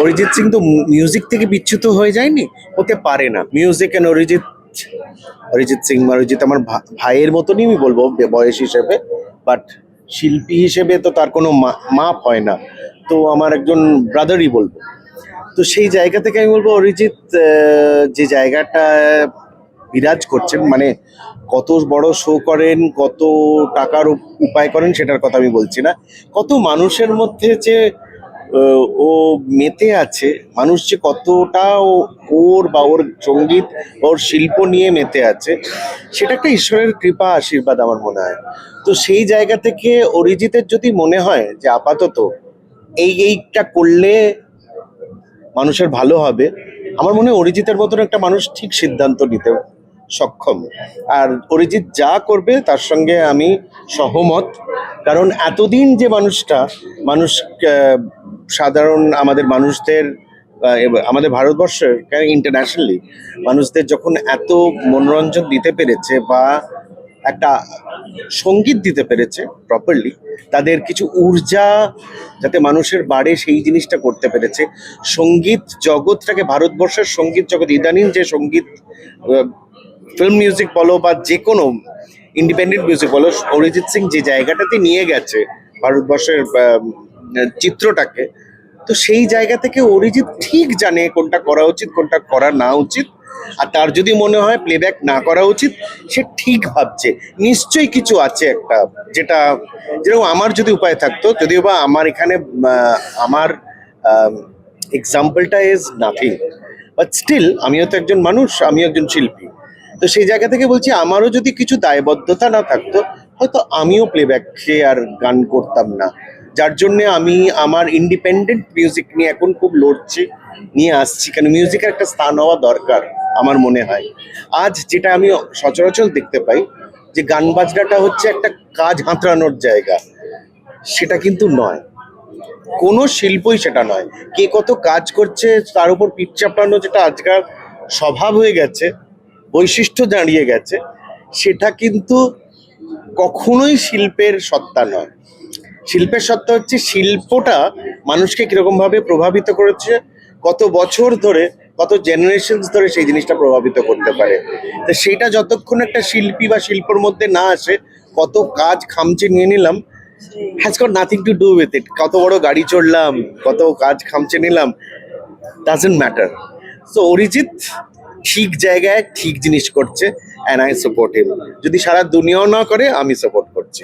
অরিজিৎ সিং তো মিউজিক থেকে বিচ্যুত হয়ে যায়নি, হতে পারে না। মিউজিক অ্যান্ড অরিজিৎ সিং অরিজিৎ আমার ভাইয়ের মতনই আমি বলবো বয়স হিসেবে, বাট শিল্পী হিসেবে তো তার কোনো মাপ হয় না, তো আমার একজন ব্রাদারই বলবো। তো সেই জায়গা থেকে আমি বলবো অরিজিৎ যে জায়গাটা বিরাজ করছেন, মানে কত বড় শো করেন, কত টাকার উপায় করেন সেটার কথা আমি বলছি না, কত মানুষের মধ্যে যে ও মেতে আছে, মানুষ যে কতটা ওর বা ওর সঙ্গীত ওর শিল্প নিয়ে মেতে আছে, সেটা একটা ঈশ্বরের কৃপা আশীর্বাদ আমার মনে হয়। তো সেই জায়গা থেকে অরিজিতের যদি মনে হয় যে আপাতত এইটা করলে মানুষের ভালো হবে, আমার মনে হয় অরিজিতের মতন একটা মানুষ ঠিক সিদ্ধান্ত নিতে সক্ষম। আর অরিজিৎ যা করবে তার সঙ্গে আমি সহমত, কারণ এতদিন যে মানুষ সাধারণ আমাদের মানুষদের আমাদের ভারতবর্ষের ইন্টারন্যাশনালি মানুষদের যখন এত মনোরঞ্জন দিতে পেরেছে বা একটা সঙ্গীত দিতে পেরেছে প্রপারলি, তাদের কিছু ঊর্জা যাতে মানুষের বাড়ে সেই জিনিসটা করতে পেরেছে। সঙ্গীত জগৎটাকে, ভারতবর্ষের সঙ্গীত জগৎ ইদানিং যে সঙ্গীত ফিল্ম মিউজিক বলো বা যে কোনো ইন্ডিপেন্ডেন্ট মিউজিক বলো, অরিজিৎ সিং যে জায়গাটাতে নিয়ে গেছে ভারতবর্ষের চিত্রটাকে, তো সেই জায়গা থেকে অরিজিৎ ঠিক জানে কোনটা করা উচিত কোনটা করা না উচিত। আর তার যদি মনে হয় প্লেব্যাক না করা উচিত, সে ঠিক ভাবছে নিশ্চয়ই কিছু আছে একটা, যেটা যেরকম আমার যদি উপায় থাকতো, যদিও বা আমার এখানে আমার এক্সাম্পলটা ইজ নাথিং, বাট স্টিল আমিও তো একজন মানুষ, আমিও একজন শিল্পী। তো সেই জায়গা থেকে বলছি, আমারও যদি কিছু দায়বদ্ধতা না থাকতো, হয়তো আমিও প্লেব্যাকে আর গান করতাম না। যার জন্যে আমি আমার ইন্ডিপেন্ডেন্ট মিউজিক নিয়ে এখন খুব লড়ছি, নিয়ে আসছি, কারণ মিউজিকের একটা স্থান হওয়া দরকার আমার মনে হয়। আজ যেটা আমি সচরাচর দেখতে পাই যে গান বাজনাটা হচ্ছে একটা কাজ হাতড়ানোর জায়গা, সেটা কিন্তু নয়, কোনো শিল্পই সেটা নয়। কে কত কাজ করছে তার উপর পিঠ চাপড়ানো, যেটা আজকাল স্বভাব হয়ে গেছে, বৈশিষ্ট্য দাঁড়িয়ে গেছে, সেটা কিন্তু কখনোই শিল্পের সত্তা নয়। শিল্পের সত্তা হচ্ছে শিল্পটা মানুষকে কিরকম ভাবে প্রভাবিত করেছে, কত বছর ধরে, কত জেনারেশনস ধরে সেই জিনিসটা প্রভাবিত করতে পারে। তো সেইটা যতক্ষণ একটা শিল্পী বা শিল্পর মধ্যে না আসে, কত কাজ খামচে নিয়ে নিলাম, has got nothing to do with it. কত বড় গাড়ি চড়লাম, কত কাজ খামচে নিলাম, ডাজন্ট ম্যাটার। সো অরিজিৎ ঠিক জায়গায় ঠিক জিনিস করছে, অ্যান্ড আই সাপোর্ট হিম। যদি সারা দুনিয়াও না করে, আমি সাপোর্ট করছি।